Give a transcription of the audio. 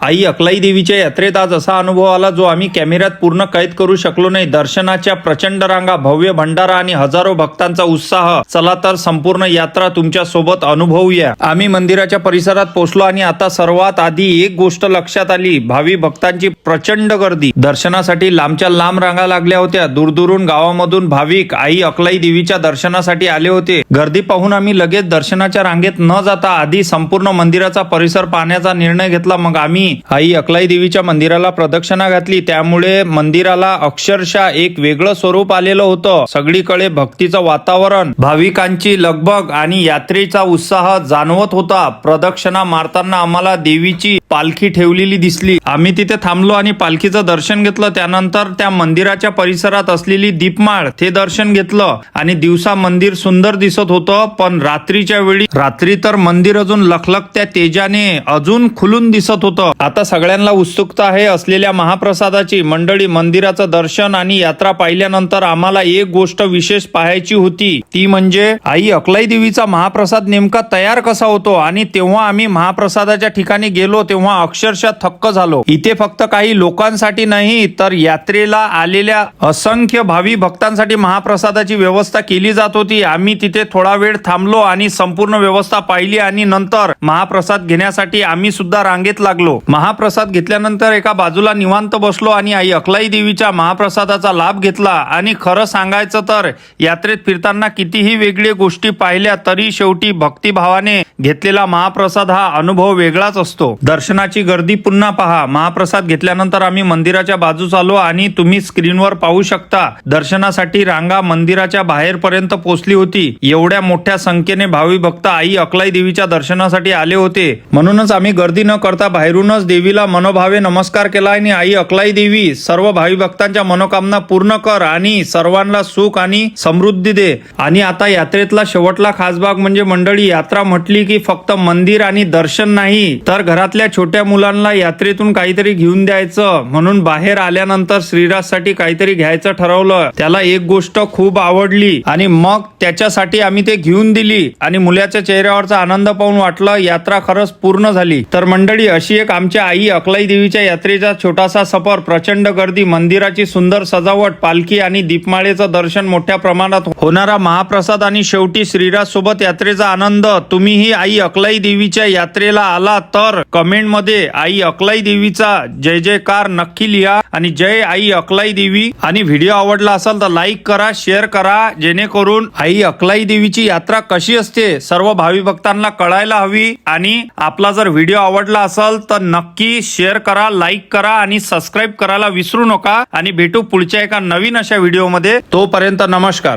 आई अकलाई देवीच्या यात्रेत आज असा अनुभव आला जो आम्ही कॅमेऱ्यात पूर्ण कैद करू शकलो नाही। दर्शनाच्या प्रचंड रांगा, भव्य भंडारा आणि हजारो भक्तांचा उत्साह। चला तर संपूर्ण यात्रा तुमच्या सोबत अनुभवूया। आम्ही मंदिराच्या परिसरात पोहोचलो आणि आता सर्वात आधी एक गोष्ट लक्षात आली, भावी भक्तांची प्रचंड गर्दी। दर्शनासाठी लांबच्या लांब रांगा लागल्या होत्या। दूरदूरून गावामधून भाविक आई अकलाई देवीच्या दर्शनासाठी आले होते। गर्दी पाहून आम्ही लगेच दर्शनाच्या रांगेत न जाता आधी संपूर्ण मंदिराचा परिसर पाहण्याचा निर्णय घेतला। मग आम्ही आई अकलाई देवीच्या मंदिराला प्रदक्षिणा घातली। त्यामुळे मंदिराला अक्षरशः एक वेगळं स्वरूप आलेलं होतं। सगळीकडे भक्तीचं वातावरण, भाविकांची लगबग आणि यात्रेचा उत्साह जाणवत होता। प्रदक्षिणा मारताना आम्हाला देवीची पालखी ठेवलेली दिसली। आम्ही तिथे थांबलो आणि पालखीचं दर्शन घेतलं। त्यानंतर त्या मंदिराच्या परिसरात असलेली दीपमाळ ते दर्शन घेतलं आणि दिवसा मंदिर सुंदर दिसत होतं, पण रात्री तर मंदिर अजून लखलखत्या तेजाने अजून खुलून दिसत होतं। आता सगळ्यांना उत्सुकता आहे असलेल्या महाप्रसादाची। मंडळी, मंदिराचं दर्शन आणि यात्रा पाहिल्यानंतर आम्हाला एक गोष्ट विशेष पाहायची होती, ती म्हणजे आई अकलाई देवीचा महाप्रसाद नेमका तयार कसा होतो। आणि तेव्हा आम्ही महाप्रसादाच्या ठिकाणी गेलो तेव्हा अक्षरशः थक्क झालो। इथे फक्त काही लोकांसाठी नाही तर यात्रेला आलेल्या असंख्य भावी भक्तांसाठी महाप्रसादाची व्यवस्था केली जात होती। आम्ही तिथे थोडा वेळ थांबलो आणि संपूर्ण व्यवस्था पाहिली आणि नंतर महाप्रसाद घेण्यासाठी आम्ही सुद्धा रांगेत लागलो। महाप्रसाद घेतल्यानंतर एका बाजूला निवांत बसलो आणि आई अकलाई देवीच्या महाप्रसादाचा लाभ घेतला। आणि खरं सांगायचं तर यात्रेत फिरताना कितीही वेगळ्या गोष्टी पाहिल्या तरी शेवटी भक्तिभावाने घेतलेला महाप्रसाद हा अनुभव वेगळाच असतो। दर्शनाची गर्दी पुन्हा पहा। महाप्रसाद घेतल्यानंतर आम्ही मंदिराच्या बाजूस आलो आणि तुम्ही स्क्रीनवर पाहू शकता दर्शनासाठी रांगा मंदिराच्या बाहेरपर्यंत पोहोचली होती। एवढ्या मोठ्या संख्येने भावी भक्त आई अकलाई देवीच्या दर्शनासाठी आले होते। म्हणूनच आम्ही गर्दी न करता बाहेरूनच देवीला मनोभावे नमस्कार केला आणि आई अकलाई देवी, सर्व भावी भक्तांच्या मनोकामना पूर्ण कर आणि सर्वांना सुख आणि समृद्धी दे। आणि आता यात्रेतला शेवटला खास भाग म्हणजे मंडळी, यात्रा म्हटली की फक्त मंदिर आणि दर्शन नाही तर घरातल्या छोट्या मुलांना यात्रेतून काहीतरी घेऊन द्यायचं। म्हणून बाहेर आल्यानंतर श्रीराजसाठी काहीतरी घ्यायचं ठरवलं। त्याला एक गोष्ट खूप आवडली आणि मग त्याच्यासाठी आम्ही ते घेऊन दिली आणि मुलाच्या चेहऱ्यावरचा आनंद पाहून वाटलं यात्रा खरंच पूर्ण झाली। तर मंडळी, अशी एक आमच्या आई अकलाई देवीच्या यात्रेचा छोटासा सफर। प्रचंड गर्दी, मंदिराची सुंदर सजावट, पालखी आणि दीपमाळेचं दर्शन, मोठ्या प्रमाणात होणारा महाप्रसाद आणि शेवटी श्रीराज सोबत यात्रेचा आनंद। तुम्हीही आई अकलाई देवीच्या यात्रेला आला तर कमेंट मध्ये आई अकलाई देवीचा जय जयकार नक्की लिहा आणि जय आई अकलाई देवी। आणि व्हिडिओ आवडला असेल तर लाईक करा, शेअर करा, जेणेकरून आई अकलाई देवीची यात्रा कशी असते सर्व भावी भक्तांना कळायला हवी। आणि आपला जर व्हिडिओ आवडला असेल तर नक्की शेअर करा, लाईक करा आणि सबस्क्राईब करायला विसरू नका। आणि भेटू पुढच्या एका नवीन अशा व्हिडिओ मध्ये। तोपर्यंत नमस्कार।